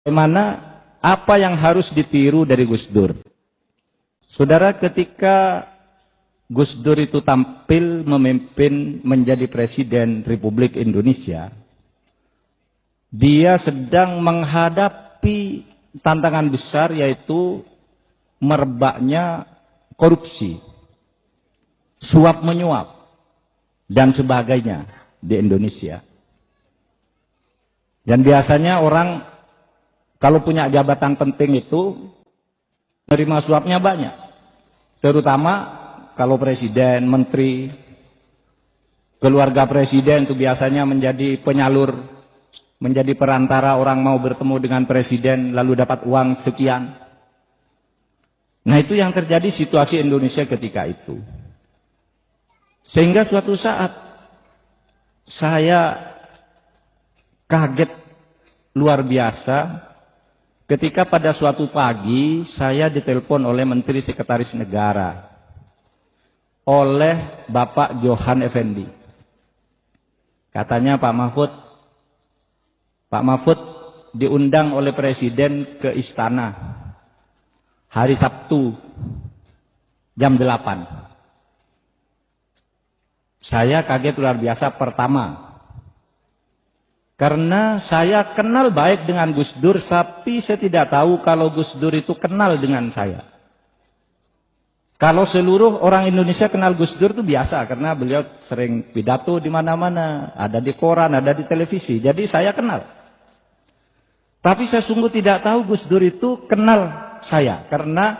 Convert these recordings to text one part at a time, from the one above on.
Bagaimana apa yang harus ditiru dari Gus Dur? Saudara, ketika Gus Dur itu tampil memimpin menjadi Presiden Republik Indonesia, dia sedang menghadapi tantangan besar, yaitu merebaknya korupsi, suap menyuap, dan sebagainya di Indonesia. Dan biasanya orang kalau punya jabatan penting itu menerima suapnya banyak, terutama kalau presiden, menteri, keluarga presiden itu biasanya menjadi penyalur, menjadi perantara orang mau bertemu dengan presiden lalu dapat uang sekian. Nah, itu yang terjadi situasi Indonesia ketika itu. Sehingga suatu saat saya kaget luar biasa ketika pada suatu pagi saya ditelepon oleh Menteri Sekretaris Negara, oleh Bapak Johan Effendi. Katanya Pak Mahfud diundang oleh Presiden ke istana hari Sabtu jam 8. Saya kaget luar biasa pertama, karena saya kenal baik dengan Gus Dur, tapi saya tidak tahu kalau Gus Dur itu kenal dengan saya. Kalau seluruh orang Indonesia kenal Gus Dur itu biasa, karena beliau sering pidato di mana-mana, ada di koran, ada di televisi. Jadi saya kenal. Tapi saya sungguh tidak tahu Gus Dur itu kenal saya, karena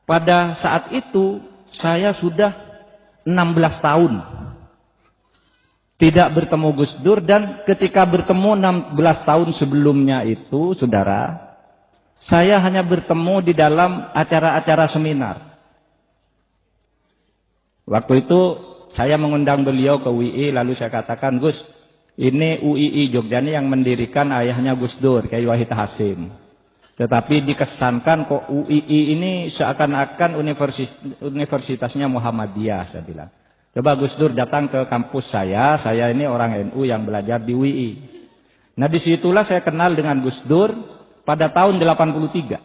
pada saat itu saya sudah 16 tahun tidak bertemu Gus Dur, dan ketika bertemu 16 tahun sebelumnya itu, saudara, saya hanya bertemu di dalam acara-acara seminar. Waktu itu saya mengundang beliau ke UI, lalu saya katakan, Gus, ini UII Jogja ini yang mendirikan ayahnya Gus Dur, Kyai Wahid Hasyim. Tetapi dikesankan kok UII ini seakan-akan universitasnya Muhammadiyah, saya bilang. Coba Gus Dur datang ke kampus saya ini orang NU yang belajar di UII. Nah, disitulah saya kenal dengan Gus Dur pada tahun 83,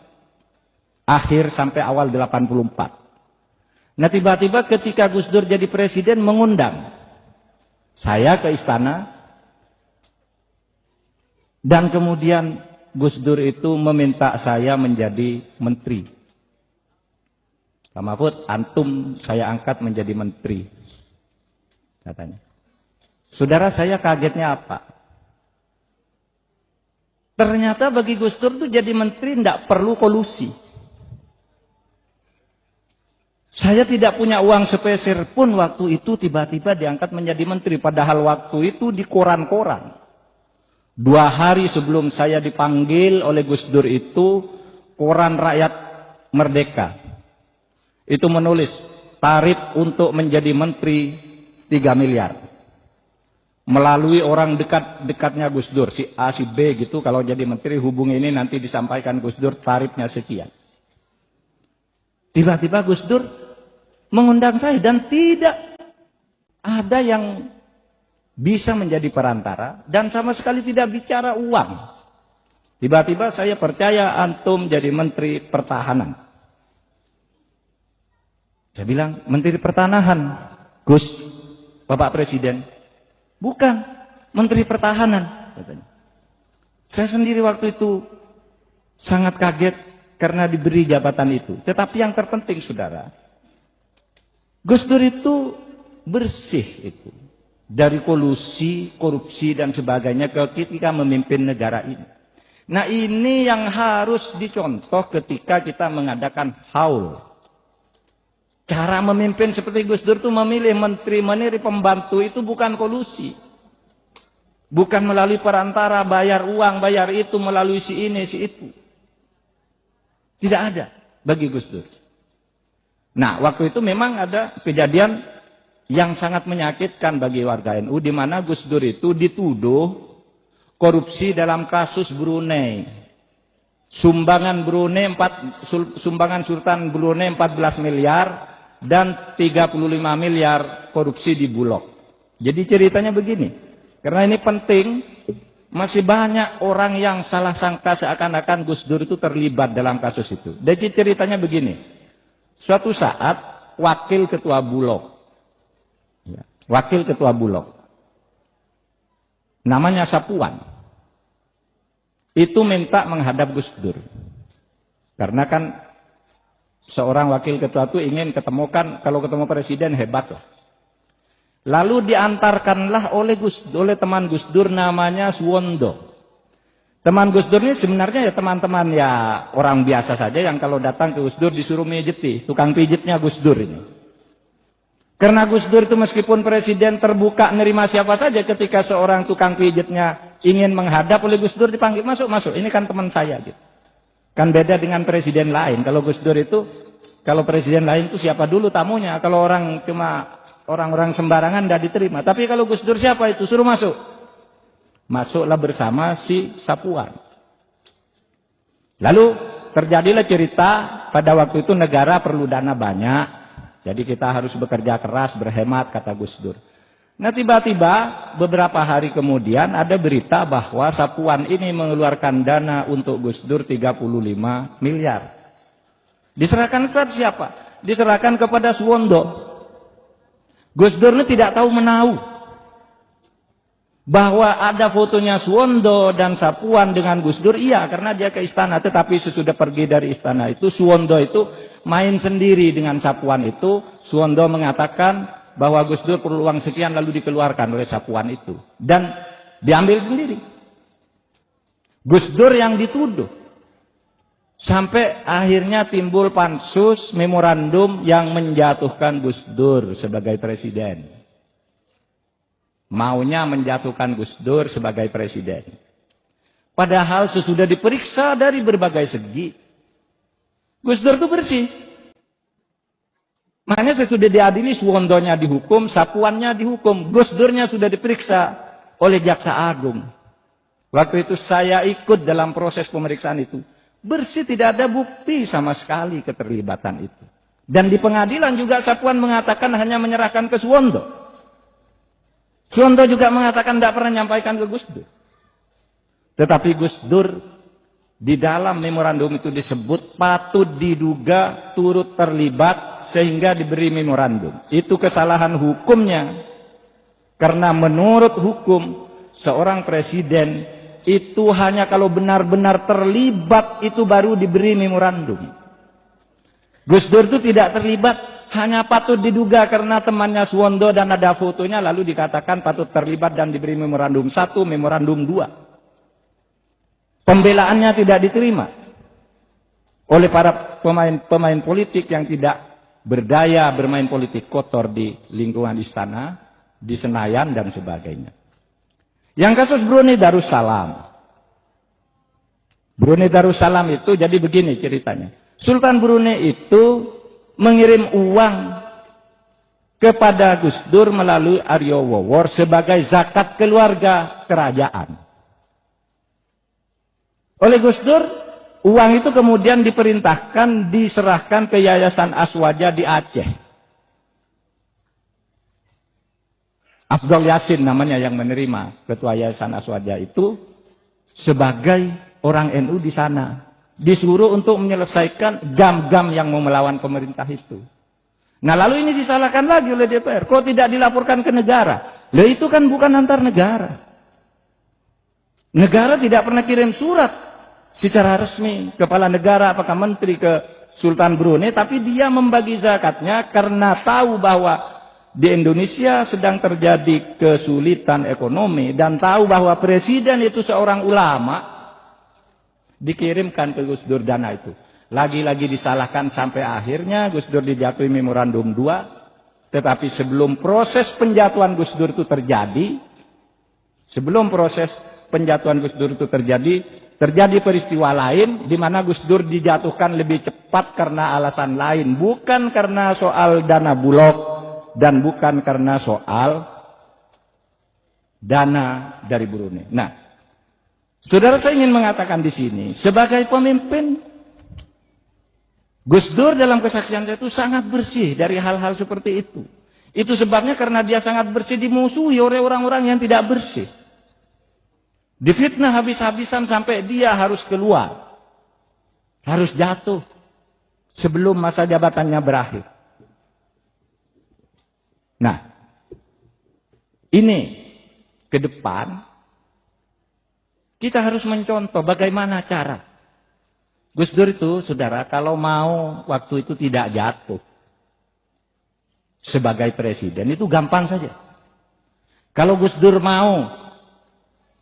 akhir sampai awal 84. Nah, tiba-tiba ketika Gus Dur jadi presiden mengundang saya ke istana, dan kemudian Gus Dur itu meminta saya menjadi menteri. Pak Mahfud, antum saya angkat menjadi menteri, katanya. Saudara, saya kagetnya apa? Ternyata bagi Gus Dur itu jadi menteri tidak perlu kolusi. Saya tidak punya uang sepeser pun waktu itu tiba-tiba diangkat menjadi menteri. Padahal waktu itu di koran-koran. 2 hari sebelum saya dipanggil oleh Gus Dur itu, koran Rakyat Merdeka itu menulis tarif untuk menjadi menteri 3 miliar. Melalui orang dekat-dekatnya Gus Dur, si A, si B gitu, kalau jadi menteri hubungi ini nanti disampaikan Gus Dur tarifnya sekian. Tiba-tiba Gus Dur mengundang saya dan tidak ada yang bisa menjadi perantara dan sama sekali tidak bicara uang. Tiba-tiba saya percaya antum jadi menteri pertahanan. Saya bilang, menteri pertahanan, Gus, Bapak Presiden. Bukan, menteri pertahanan, katanya. Saya sendiri waktu itu sangat kaget karena diberi jabatan itu. Tetapi yang terpenting, saudara, Gus Dur itu bersih itu dari kolusi, korupsi dan sebagainya ketika memimpin negara ini. Nah, ini yang harus dicontoh ketika kita mengadakan haul. Cara memimpin seperti Gus Dur itu memilih menteri, pembantu itu bukan kolusi. Bukan melalui perantara, bayar uang, bayar itu, melalui si ini, si itu. Tidak ada bagi Gus Dur. Nah, waktu itu memang ada kejadian yang sangat menyakitkan bagi warga NU, di mana Gus Dur itu dituduh korupsi dalam kasus Brunei. Sumbangan Sultan Brunei 14 miliar dan 35 miliar korupsi di Bulog. Jadi ceritanya begini, karena ini penting, masih banyak orang yang salah sangka seakan-akan Gus Dur itu terlibat dalam kasus itu. Jadi ceritanya begini, suatu saat wakil ketua Bulog, wakil ketua Bulog, namanya Sapuan, itu minta menghadap Gus Dur. Karena kan seorang wakil ketua itu ingin ketemukan, kalau ketemu presiden hebat loh. Lalu diantarkanlah oleh teman Gus Dur namanya Suwondo. Teman Gus Dur ini sebenarnya ya teman-teman ya orang biasa saja yang kalau datang ke Gus Dur disuruh mijiti, tukang pijitnya Gus Dur ini. Karena Gus Dur itu meskipun presiden terbuka nerima siapa saja, ketika seorang tukang pijitnya ingin menghadap oleh Gus Dur dipanggil, masuk, ini kan teman saya gitu. Kan beda dengan presiden lain. Kalau Gus Dur itu, kalau presiden lain itu siapa dulu tamunya. Kalau orang cuma orang-orang sembarangan tidak diterima. Tapi kalau Gus Dur siapa itu? Suruh masuk. Masuklah bersama si Sapuan. Lalu terjadilah cerita, pada waktu itu negara perlu dana banyak. Jadi kita harus bekerja keras, berhemat, kata Gus Dur. Nah tiba-tiba beberapa hari kemudian ada berita bahwa Sapuan ini mengeluarkan dana untuk Gus Dur 35 miliar. Diserahkan kepada siapa? Diserahkan kepada Suwondo. Gus Dur ini tidak tahu menahu bahwa ada fotonya Suwondo dan Sapuan dengan Gus Dur. Iya, karena dia ke istana. Tetapi sesudah pergi dari istana itu, Suwondo itu main sendiri dengan Sapuan itu. Suwondo mengatakan bahwa Gus Dur perlu uang sekian, lalu dikeluarkan oleh Sapuan itu. Dan diambil sendiri. Gus Dur yang dituduh. Sampai akhirnya timbul pansus memorandum yang menjatuhkan Gus Dur sebagai presiden. Maunya menjatuhkan Gus Dur sebagai presiden. Padahal sesudah diperiksa dari berbagai segi, Gus Dur itu bersih. Makanya sesudah diadili, Suwondonya dihukum, Sapuannya dihukum, Gus Durnya sudah diperiksa oleh Jaksa Agung. Waktu itu saya ikut dalam proses pemeriksaan itu. Bersih, tidak ada bukti sama sekali keterlibatan itu. Dan di pengadilan juga Sapuan mengatakan hanya menyerahkan ke Suwondo. Suwondo juga mengatakan tidak pernah menyampaikan ke Gus Dur. Tetapi Gus Dur di dalam memorandum itu disebut patut diduga turut terlibat sehingga diberi memorandum. Itu kesalahan hukumnya. Karena menurut hukum seorang presiden itu hanya kalau benar-benar terlibat itu baru diberi memorandum. Gus Dur itu tidak terlibat, hanya patut diduga karena temannya Suwondo dan ada fotonya, lalu dikatakan patut terlibat dan diberi memorandum 1, memorandum 2. Pembelaannya tidak diterima oleh para pemain politik yang tidak berdaya bermain politik kotor di lingkungan istana, di Senayan dan sebagainya. Yang kasus Brunei Darussalam. Brunei Darussalam itu jadi begini ceritanya. Sultan Brunei itu mengirim uang kepada Gus Dur melalui Aryo Wowor sebagai zakat keluarga kerajaan. Oleh Gus Dur, uang itu kemudian diperintahkan diserahkan ke Yayasan Aswaja di Aceh. Afdol Yasin namanya yang menerima, ketua Yayasan Aswaja itu sebagai orang NU di sana. Disuruh untuk menyelesaikan gam-gam yang mau melawan pemerintah itu. Nah lalu ini disalahkan lagi oleh DPR. Kok tidak dilaporkan ke negara? Lah itu kan bukan antar negara. Negara tidak pernah kirim surat secara resmi kepala negara apakah menteri ke Sultan Brunei, tapi dia membagi zakatnya karena tahu bahwa di Indonesia sedang terjadi kesulitan ekonomi dan tahu bahwa presiden itu seorang ulama, dikirimkan ke Gus Dur dana itu. Lagi-lagi disalahkan sampai akhirnya Gus Dur dijatuhi memorandum 2. Tetapi sebelum proses penjatuhan Gus Dur itu terjadi, terjadi peristiwa lain di mana Gus Dur dijatuhkan lebih cepat karena alasan lain, bukan karena soal dana Bulog dan bukan karena soal dana dari Brunei. Nah, saudara, saya ingin mengatakan di sini, sebagai pemimpin, Gus Dur dalam kesaksiannya itu sangat bersih dari hal-hal seperti itu. Itu sebabnya karena dia sangat bersih dimusuhi oleh orang-orang yang tidak bersih. Difitnah habis-habisan sampai dia harus keluar. Harus jatuh sebelum masa jabatannya berakhir. Nah, ini ke depan kita harus mencontoh bagaimana cara. Gus Dur itu, saudara, kalau mau waktu itu tidak jatuh sebagai presiden, itu gampang saja. Kalau Gus Dur mau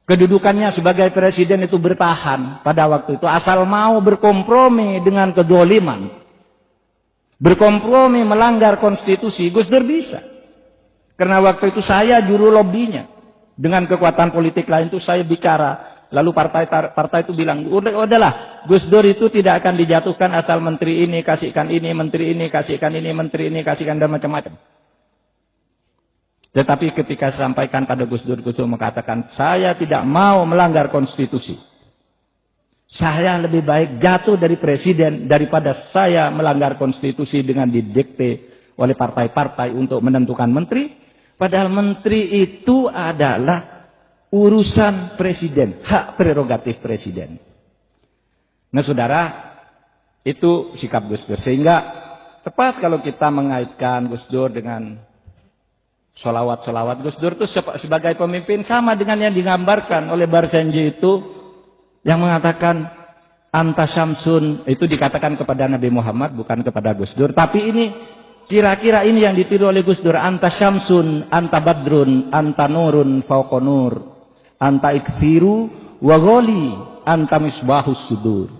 kedudukannya sebagai presiden itu bertahan pada waktu itu, asal mau berkompromi dengan kedoliman, berkompromi melanggar konstitusi, Gus Dur bisa. Karena waktu itu saya juru lobbynya. Dengan kekuatan politik lain itu saya bicara. Lalu partai itu bilang, udahlah, Gus Dur itu tidak akan dijatuhkan asal menteri ini kasihkan ini, menteri ini kasihkan ini, menteri ini kasihkan, dan macam-macam. Tetapi ketika sampaikan pada Gus Dur mengatakan, saya tidak mau melanggar konstitusi. Saya lebih baik jatuh dari presiden daripada saya melanggar konstitusi dengan didikte oleh partai-partai untuk menentukan menteri. Padahal menteri itu adalah urusan presiden, hak prerogatif presiden. Nah saudara, itu sikap Gus Dur. Sehingga tepat kalau kita mengaitkan Gus Dur dengan solawat-solawat. Gus Dur itu sebagai pemimpin sama dengan yang digambarkan oleh Barzenji itu, yang mengatakan anta syamsun, itu dikatakan kepada Nabi Muhammad, bukan kepada Gus Dur. Tapi ini kira-kira ini yang ditiru oleh Gus Dur. Anta syamsun, anta badrun, anta nurun fauqa nur, anta ikthiru wa ghali, anta misbahus sudur.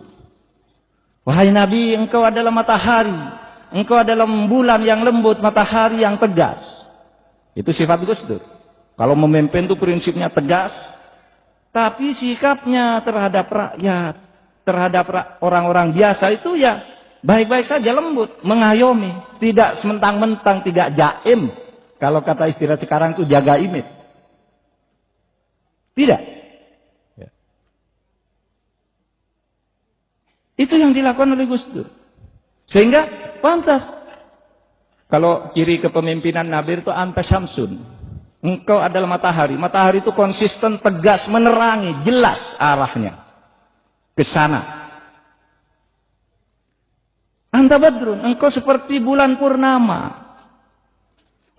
Wahai Nabi, engkau adalah matahari, engkau adalah bulan yang lembut, matahari yang tegas. Itu sifat Gus Dur. Kalau memimpin itu prinsipnya tegas, tapi sikapnya terhadap rakyat, terhadap orang-orang biasa itu ya baik-baik saja, lembut, mengayomi, tidak sementang-mentang, tidak jaim. Kalau kata istilah sekarang itu jaga image. Tidak. Ya. Itu yang dilakukan oleh Gus Dur. Sehingga pantas. Kalau ciri kepemimpinan Nabi itu anta syamsun. Engkau adalah matahari. Matahari itu konsisten, tegas, menerangi, jelas arahnya ke sana. Anta badrun, engkau seperti bulan purnama.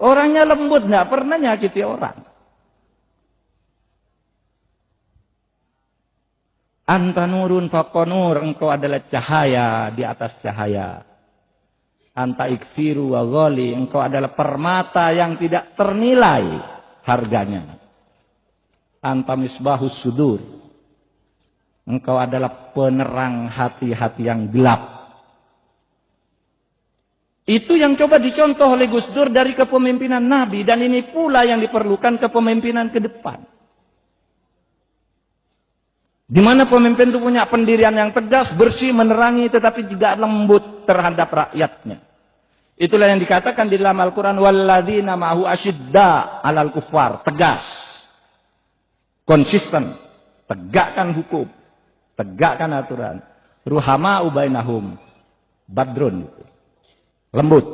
Orangnya lembut, nggak pernah nyakiti orang. Anta nurun fauqa nur, engkau adalah cahaya di atas cahaya. Anta iksiru wa ghali, engkau adalah permata yang tidak ternilai harganya. Anta misbahus sudur, engkau adalah penerang hati-hati yang gelap. Itu yang coba dicontoh oleh Gus Dur dari kepemimpinan Nabi. Dan ini pula yang diperlukan kepemimpinan ke depan. Di mana pemimpin itu punya pendirian yang tegas, bersih, menerangi, tetapi juga lembut terhadap rakyatnya. Itulah yang dikatakan di dalam Al-Quran, walladzina ma'ahu asyidda 'alal kuffar, tegas, konsisten, tegakkan hukum, tegakkan aturan. Ruhama'u bainahum, badrun, lembut.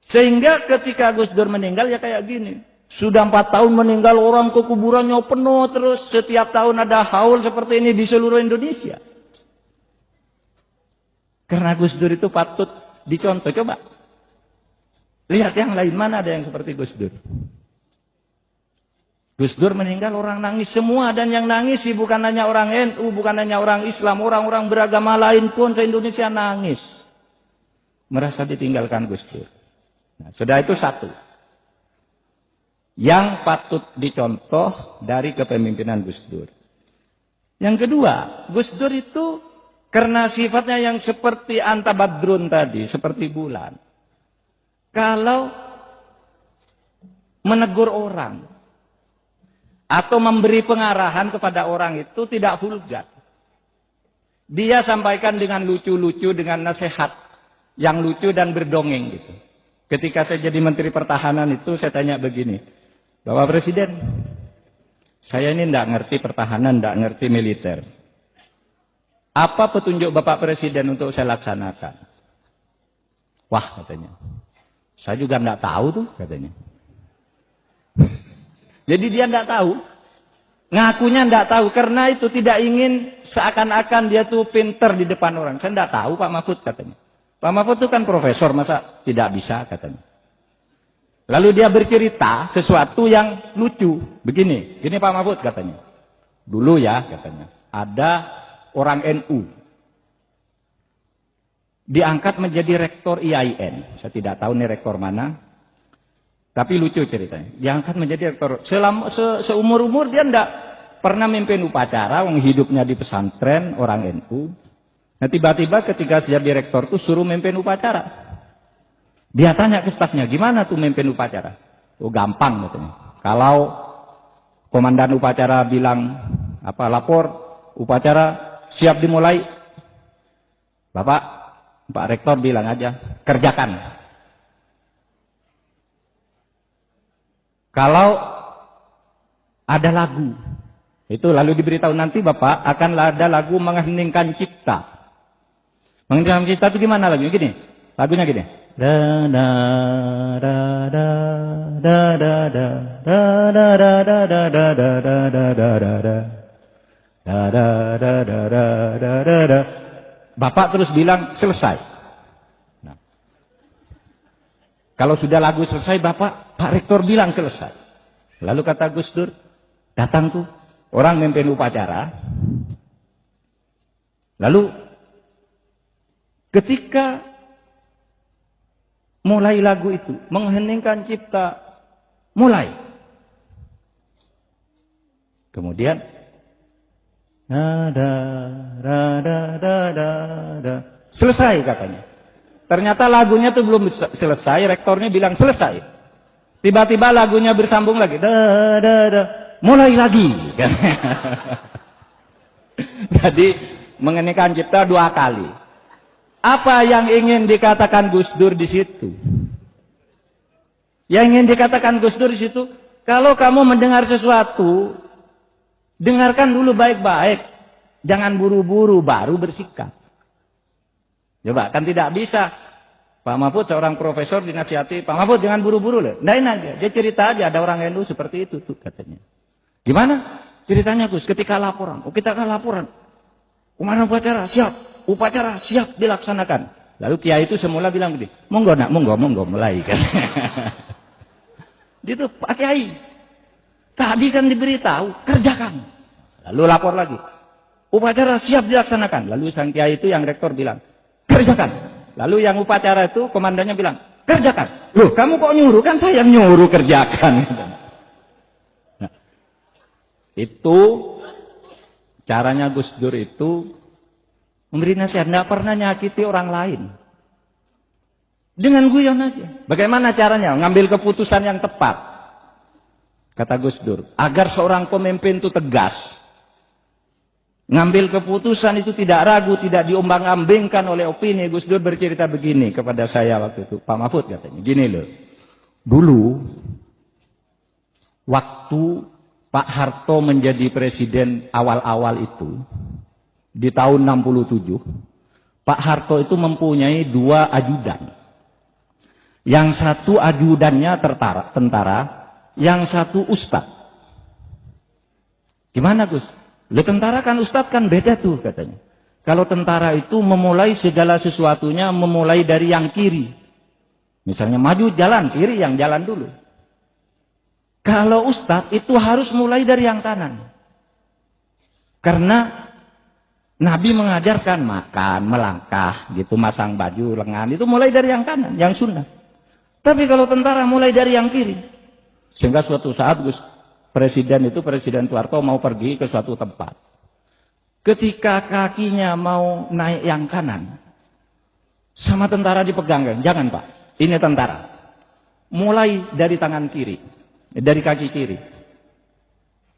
Sehingga ketika Gus Dur meninggal ya kayak gini. Sudah 4 tahun meninggal, orang ke kuburannya penuh terus. Setiap tahun ada haul seperti ini di seluruh Indonesia. Karena Gus Dur itu patut dicontoh. Coba lihat yang lain, mana ada yang seperti Gus Dur. Gus Dur meninggal, orang nangis semua. Dan yang nangis sih bukan hanya orang NU, bukan hanya orang Islam. Orang-orang beragama lain pun ke Indonesia nangis. Merasa ditinggalkan Gus Dur. Nah, sudah itu satu yang patut dicontoh dari kepemimpinan Gus Dur. Yang kedua, Gus Dur itu karena sifatnya yang seperti anta badrun tadi, seperti bulan. Kalau menegur orang atau memberi pengarahan kepada orang itu tidak vulgar. Dia sampaikan dengan lucu-lucu, dengan nasihat yang lucu dan berdongeng gitu. Ketika saya jadi Menteri Pertahanan itu saya tanya begini, Bapak Presiden, saya ini tidak ngerti pertahanan, tidak ngerti militer. Apa petunjuk Bapak Presiden untuk saya laksanakan? Wah katanya, saya juga tidak tahu tuh katanya. Jadi dia tidak tahu, Ngakunya enggak tahu, karena itu tidak ingin seakan-akan dia tuh pinter di depan orang. Saya enggak tahu Pak Mahfud katanya. Pak Mahfud itu kan profesor, masa tidak bisa katanya. Lalu dia bercerita sesuatu yang lucu. Begini, gini Pak Mahfud katanya. Dulu ya katanya, ada orang NU. Diangkat menjadi rektor IAIN. Saya tidak tahu nih rektor mana. Tapi lucu ceritanya. Diangkat menjadi rektor. Seumur-umur dia enggak pernah memimpin upacara, wong hidupnya di pesantren, orang NU. Nah tiba-tiba ketika jadi rektor tuh suruh memimpin upacara. Dia tanya ke stafnya, gimana tuh memimpin upacara? Oh gampang katanya. Kalau komandan upacara bilang, lapor, upacara siap dimulai. Pak Rektor bilang aja, kerjakan. Kalau ada lagu, itu lalu diberitahu nanti Bapak akan ada lagu mengheningkan cipta. Mengheningkan cipta itu gimana lagunya? Gini, lagunya gini. Da da da da da da da da da da da da da da da da da da da. Bapak terus bilang selesai. Nah, kalau sudah lagu selesai, Pak Rektor bilang selesai. Lalu kata Gus Dur, datang tuh orang memimpin upacara. Lalu ketika mulai lagu itu, mengheningkan cipta, mulai. Kemudian selesai katanya. Ternyata lagunya tuh belum selesai, rektornya bilang selesai. Tiba-tiba lagunya bersambung lagi. Mulai lagi. Jadi mengeningkan cipta 2 kali. Apa yang ingin dikatakan Gus Dur di situ? Yang ingin dikatakan Gus Dur di situ, kalau kamu mendengar sesuatu, dengarkan dulu baik-baik. Jangan buru-buru baru bersikap. Coba, kan tidak bisa. Pak Mahfud seorang profesor dinasihati, Pak Mahfud jangan buru-buru loh. Ndain aja, dia cerita aja ada orang NU seperti itu tuh katanya. Gimana? Ceritanya Gus, ketika laporan. Kita kan laporan. Komandan upacara siap dilaksanakan. Lalu kiai itu semula bilang begini, monggo nak, monggo mulai kan. Itu Pak Kiai. Tadi kan diberitahu, kerjakan. Lalu lapor lagi. Upacara siap dilaksanakan. Lalu sang kiai itu yang rektor bilang, kerjakan. Lalu yang upacara itu komandannya bilang, kerjakan. Loh, kamu kok nyuruh? Kan saya yang nyuruh kerjakan. Nah, itu caranya Gus Dur itu memberi nasihat, tidak pernah nyakiti orang lain. Dengan guyon aja. Bagaimana caranya? Ngambil keputusan yang tepat. Kata Gus Dur, agar seorang pemimpin itu tegas. Ngambil keputusan itu tidak ragu, tidak diombang-ambingkan oleh opini. Gus Dur bercerita begini kepada saya waktu itu. Pak Mahfud katanya, gini loh. Dulu, waktu Pak Harto menjadi presiden awal-awal itu, di tahun 67, Pak Harto itu mempunyai 2 ajudan. Yang satu ajudannya tentara, yang satu ustadz. Gimana Gus? Lo tentara kan ustadz kan beda tuh katanya. Kalau tentara itu memulai segala sesuatunya memulai dari yang kiri. Misalnya maju jalan, kiri yang jalan dulu. Kalau ustadz itu harus mulai dari yang kanan. Karena Nabi mengajarkan makan, melangkah, gitu, masang baju, lengan, itu mulai dari yang kanan, yang sunnah. Tapi kalau tentara mulai dari yang kiri. Sehingga suatu saat Presiden Soeharto mau pergi ke suatu tempat. Ketika kakinya mau naik yang kanan, sama tentara dipegang. Jangan Pak, ini tentara. Mulai dari tangan kiri, dari kaki kiri.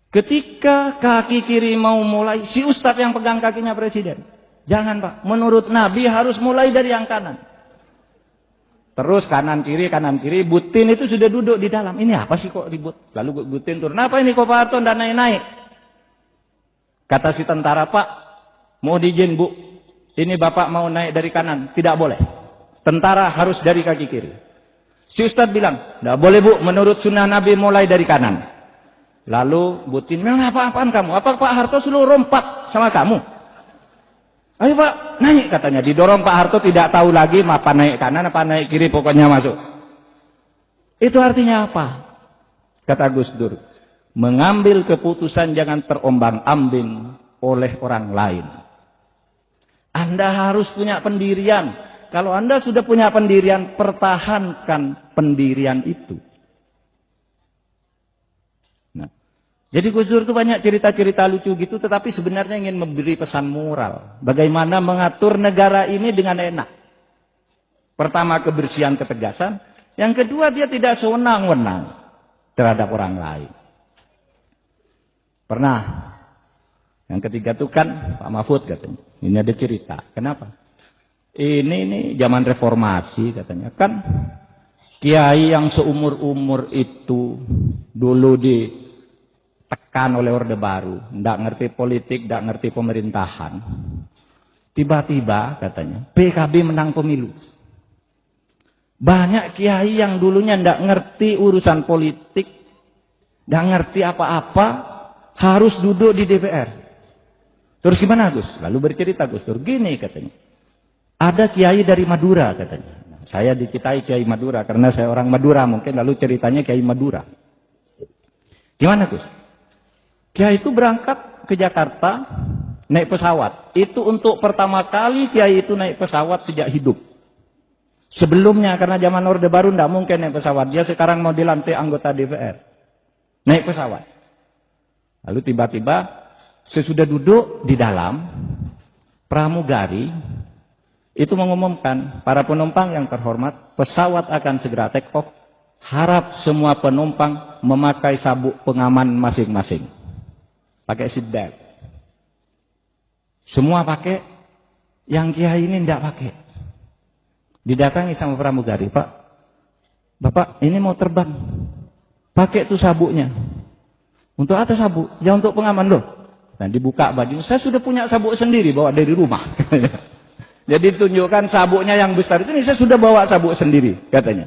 Ketika kaki kiri mau mulai, si ustadz yang pegang kakinya presiden. Jangan Pak, menurut Nabi harus mulai dari yang kanan. Terus kanan kiri, Butin itu sudah duduk di dalam. Ini apa sih kok ribut? Lalu Butin turun, apa ini kok Pak Harto tidak naik-naik? Kata si tentara, Pak, mau diizin Bu, ini Bapak mau naik dari kanan. Tidak boleh. Tentara harus dari kaki kiri. Si ustadz bilang, tidak boleh Bu, menurut sunnah Nabi mulai dari kanan. Lalu Butin, memang apa-apaan kamu? Apa Pak Harto suruh rompat sama kamu? Ayo Pak, naik katanya. Didorong Pak Harto tidak tahu lagi apa naik kanan apa naik kiri, pokoknya masuk. Itu artinya apa? Kata Gus Dur, mengambil keputusan jangan terombang-ambing oleh orang lain. Anda harus punya pendirian. Kalau Anda sudah punya pendirian, pertahankan pendirian itu. Nah, jadi Gus Dur itu banyak cerita-cerita lucu gitu, tetapi sebenarnya ingin memberi pesan moral. Bagaimana mengatur negara ini dengan enak. Pertama, kebersihan, ketegasan. Yang kedua, dia tidak sewenang-wenang terhadap orang lain. Pernah. Yang ketiga itu kan Pak Mahfud katanya. Ini ada cerita. Kenapa? Ini zaman reformasi katanya. Kan kiai yang seumur-umur itu dulu ditekan oleh Orde Baru. Tidak ngerti politik, tidak ngerti pemerintahan. Tiba-tiba katanya PKB menang pemilu. Banyak kiai yang dulunya tidak ngerti urusan politik, tidak ngerti apa-apa, harus duduk di DPR. Terus gimana Gus? Lalu bercerita Gus Dur, gini katanya. Ada kiai dari Madura katanya. Nah, saya dicitai kiai Madura karena saya orang Madura mungkin, lalu ceritanya kiai Madura. Gimana Gus? Kiai itu berangkat ke Jakarta naik pesawat. Itu untuk pertama kali kiai itu naik pesawat sejak hidup. Sebelumnya karena zaman Orde Baru tidak mungkin naik pesawat. Dia sekarang mau dilantik anggota DPR. Naik pesawat. Lalu tiba-tiba sesudah duduk di dalam, pramugari itu mengumumkan, para penumpang yang terhormat, pesawat akan segera take off. Harap semua penumpang memakai sabuk pengaman masing-masing. Pakai seat belt. Semua pakai, yang kiai ini tidak pakai. Didatangi sama pramugari, Pak, Bapak ini mau terbang, pakai tuh sabuknya. Untuk apa sabuk? Ya untuk pengaman loh. Nah dibuka bajunya, saya sudah punya sabuk sendiri, bawa dari rumah. Jadi tunjukkan sabuknya yang besar itu, ini saya sudah bawa sabuk sendiri, katanya.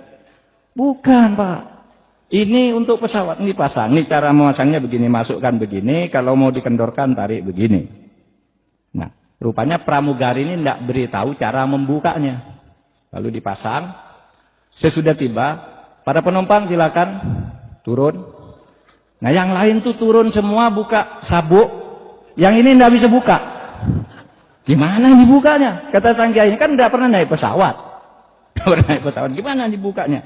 Bukan Pak, ini untuk pesawat, ini pasang, ini cara memasangnya begini, masukkan begini, kalau mau dikendorkan tarik begini. Nah rupanya pramugari ini tidak beritahu cara membukanya. Lalu dipasang, sesudah tiba, para penumpang silakan turun. Nah yang lain tuh turun semua buka sabuk, yang ini tidak bisa buka. Gimana dibukanya? Kata sang kiai, kan tidak pernah naik pesawat. Tidak pernah naik pesawat, gimana dibukanya?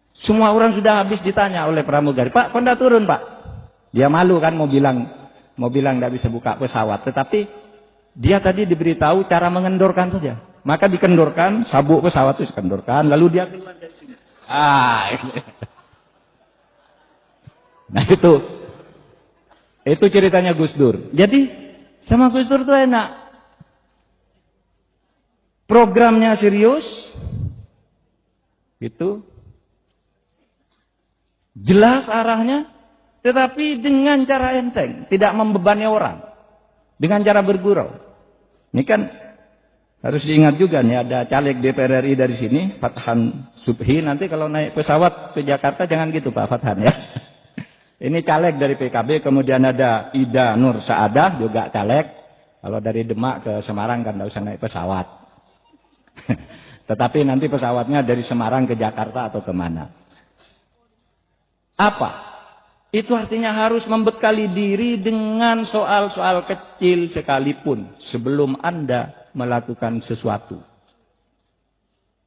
Semua orang sudah habis ditanya oleh pramugari, Pak, kok tidak turun Pak? Dia malu kan mau bilang tidak bisa buka pesawat, tetapi dia tadi diberitahu cara mengendorkan saja. Maka dikendorkan, sabuk pesawat itu dikendorkan, lalu dia keluar dari sini. Nah itu ceritanya Gus Dur. Jadi sama Gus Dur itu enak. Programnya serius, itu jelas arahnya, tetapi dengan cara enteng, tidak membebani orang, dengan cara bergurau. Ini kan harus diingat juga nih, ada caleg DPR RI dari sini, Fathan Subhi. Nanti kalau naik pesawat ke Jakarta jangan gitu Pak Fathan ya. Ini caleg dari PKB, kemudian ada Ida Nur Saadah juga caleg. Kalau dari Demak ke Semarang kan tidak usah naik pesawat. Tetapi nanti pesawatnya dari Semarang ke Jakarta atau kemana. Apa? Itu artinya harus membekali diri dengan soal-soal kecil sekalipun sebelum Anda melakukan sesuatu.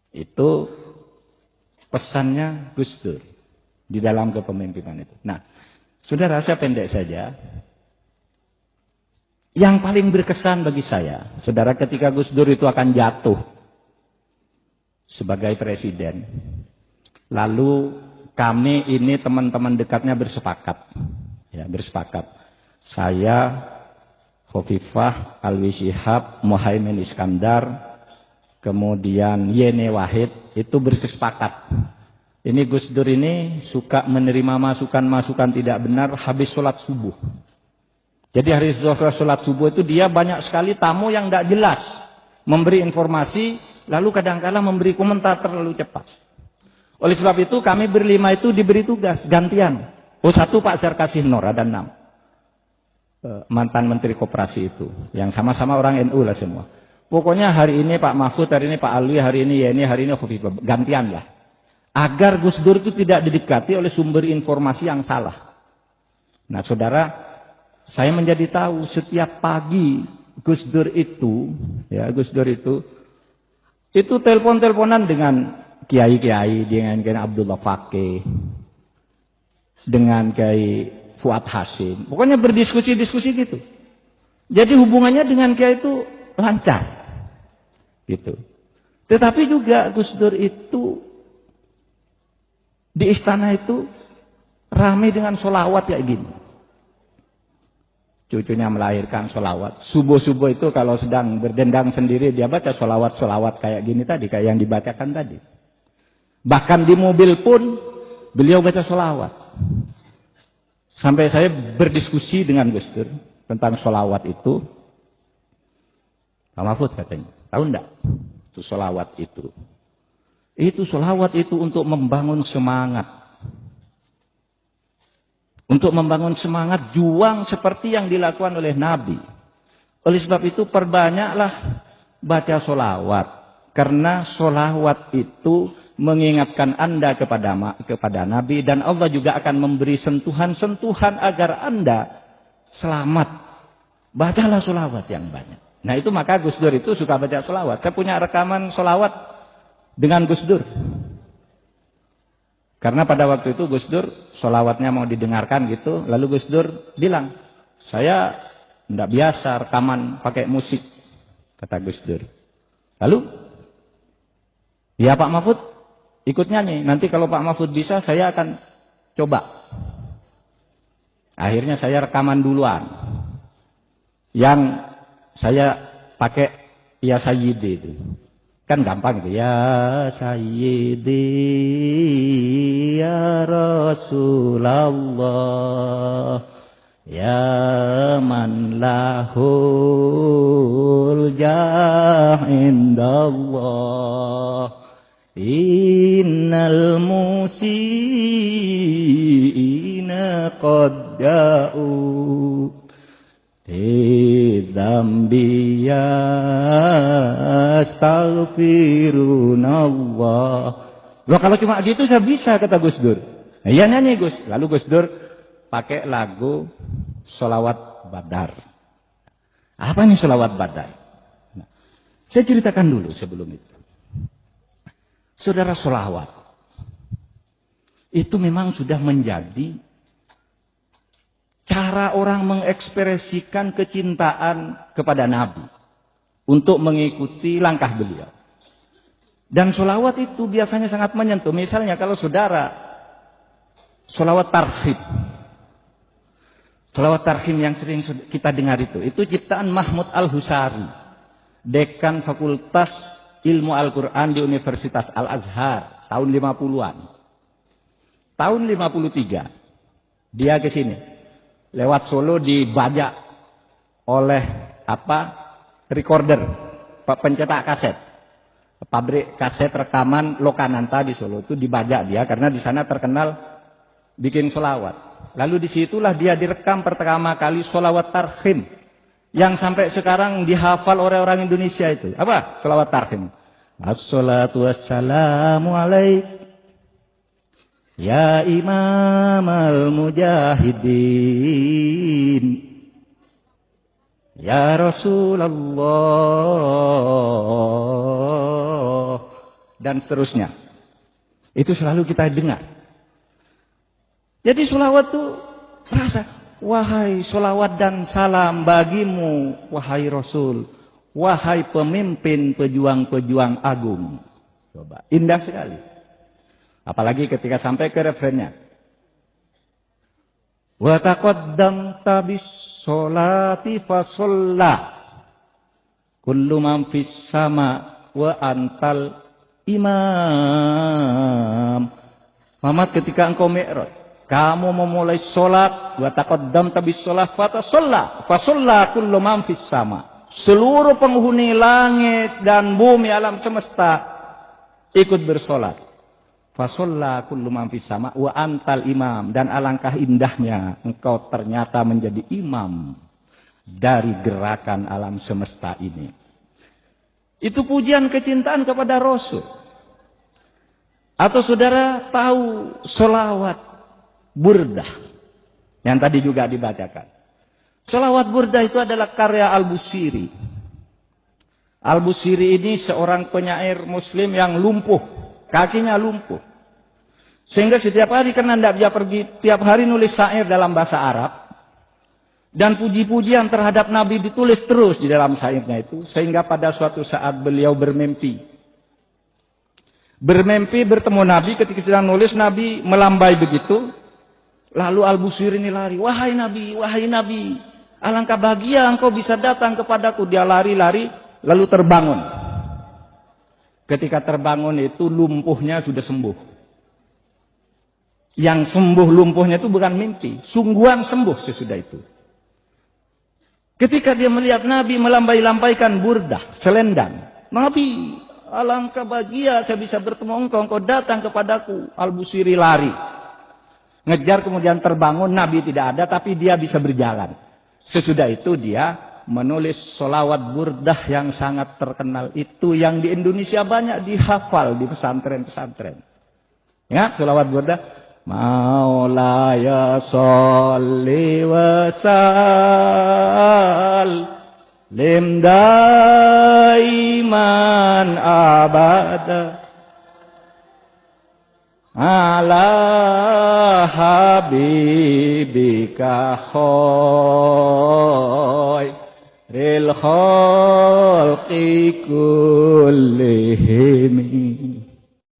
Itu pesannya Gus Dur di dalam kepemimpinan itu. Nah, saudara, saya pendek saja. Yang paling berkesan bagi saya, saudara, ketika Gus Dur itu akan jatuh sebagai presiden, lalu kami ini teman-teman dekatnya bersepakat, ya bersepakat. Saya, Khofifah, Alwi Shihab, Muhaimin Iskandar, kemudian Yeni Wahid, itu bersepakat. Ini Gus Dur ini suka menerima masukan-masukan tidak benar habis sholat subuh. Jadi hari sholat subuh itu dia banyak sekali tamu yang tidak jelas, memberi informasi, lalu kadang-kala memberi komentar terlalu cepat. Oleh sebab itu kami berlima itu diberi tugas gantian. Oh, satu Pak Zarkasih Nur, ada 6. Mantan Menteri Koperasi itu. Yang sama-sama orang NU lah semua. Pokoknya hari ini Pak Mahfud, hari ini Pak Alwi, hari ini Yeni, hari ini Khofifah. Gantian lah. Agar Gus Dur itu tidak didekati oleh sumber informasi yang salah. Nah saudara, saya menjadi tahu setiap pagi Gus Dur itu telepon-teleponan dengan kiai-kiai, dengan Kiai Abdullah Fakih, dengan Kiai Fuad Hasim. Pokoknya berdiskusi-diskusi gitu. Jadi hubungannya dengan kiai itu lancar. Gitu. Tetapi juga Gus Dur itu di istana itu ramai dengan sholawat kayak gini. Cucunya melahirkan sholawat. Subuh-subuh itu kalau sedang berdendang sendiri dia baca sholawat-sholawat kayak gini tadi, kayak yang dibacakan tadi. Bahkan di mobil pun beliau baca sholawat. Sampai saya berdiskusi dengan Gus Dur tentang sholawat itu. Pak Mahfud katanya, tahu enggak? Itu sholawat itu. Itu sholawat itu untuk membangun semangat. Untuk membangun semangat juang seperti yang dilakukan oleh Nabi. Oleh sebab itu perbanyaklah baca sholawat. Karena sholawat itu mengingatkan Anda kepada Nabi. Dan Allah juga akan memberi sentuhan-sentuhan agar Anda selamat. Bacalah sholawat yang banyak. Nah itu maka Gus Dur itu suka baca sholawat. Saya punya rekaman sholawat dengan Gus Dur. Karena pada waktu itu Gus Dur sholawatnya mau didengarkan gitu. Lalu Gus Dur bilang, saya tidak biasa rekaman pakai musik, kata Gus Dur. Lalu, ya Pak Mahfud ikut nyanyi. Nanti kalau Pak Mahfud bisa saya akan coba. Akhirnya saya rekaman duluan. Yang saya pakai Ya Sayyidi itu. Kan gampang itu. Ya Sayyidi ya Rasulullah ya man lahul jah indallah innal musiina qad ja'u Dambi ya astaghfirunallah. Loh kalau cuma gitu saya bisa, kata Gus Dur. Nah, iya nyanyi Gus. Lalu Gus Dur pakai lagu Sholawat Badar. Apa nih Sholawat Badar? Nah, saya ceritakan dulu sebelum itu. Saudara, sholawat itu memang sudah menjadi cara orang mengekspresikan kecintaan kepada Nabi untuk mengikuti langkah beliau. Dan sholawat itu biasanya sangat menyentuh. Misalnya kalau saudara sholawat tarhib. Sholawat tarhib yang sering kita dengar itu ciptaan Mahmud Al-Husari, dekan Fakultas Ilmu Al-Quran di Universitas Al-Azhar tahun 50-an. Tahun 53 dia ke sini. Lewat Solo dibajak oleh recorder, pencetak kaset, pabrik kaset rekaman Lokananta di Solo itu dibajak dia karena di sana terkenal bikin sholawat. Lalu disitulah dia direkam pertama kali sholawat tarhim yang sampai sekarang dihafal oleh orang Indonesia itu. Apa sholawat tarhim? Assalatu wassalamu alaik ya Imam al-Mujahidin ya Rasulullah dan seterusnya. Itu selalu kita dengar. Jadi sholawat itu rasa, wahai sholawat dan salam bagimu wahai Rasul, wahai pemimpin pejuang-pejuang agung. Coba, indah sekali. Apalagi ketika sampai ke refrennya. Wa taqaddamta bis sholati fa sholla kullu man fis sama wa antal imam. Muhammad, ketika engkau mi'raj, kamu memulai sholat, wa taqaddamta bis sholat fa sholla kullu man fis sama. Seluruh penghuni langit dan bumi alam semesta ikut bersolat. Fasolla kullu man fis sama wa antal imam, dan alangkah indahnya engkau ternyata menjadi imam dari gerakan alam semesta ini. Itu pujian kecintaan kepada Rasul. Atau saudara tahu sholawat burdah yang tadi juga dibacakan. Sholawat burdah itu adalah karya Al-Busiri. Al-Busiri ini seorang penyair muslim yang lumpuh, kakinya lumpuh. Sehingga setiap hari karena tidak bisa pergi, tiap hari nulis syair dalam bahasa Arab. Dan puji-pujian terhadap Nabi ditulis terus di dalam syairnya itu. Sehingga pada suatu saat beliau bermimpi. Bermimpi bertemu Nabi, ketika sedang nulis Nabi melambai begitu. Lalu Al-Busiri ini lari, wahai Nabi, alangkah bahagia engkau bisa datang kepadaku. Dia lari-lari lalu terbangun. Ketika terbangun itu lumpuhnya sudah sembuh. Yang sembuh lumpuhnya itu bukan mimpi, sungguhan sembuh sesudah itu. Ketika dia melihat Nabi melambai-lambaikan burdah, selendang. Nabi, alangkah bahagia saya bisa bertemu engkau, engkau datang kepadaku. Al-Busiri lari. Ngejar kemudian terbangun, Nabi tidak ada tapi dia bisa berjalan. Sesudah itu dia menulis sholawat burdah yang sangat terkenal itu, yang di Indonesia banyak dihafal di pesantren-pesantren. Ya, sholawat burdah. Maulaya sholli wa sallim daiman abada ala habibika khairil khalqi kullihim.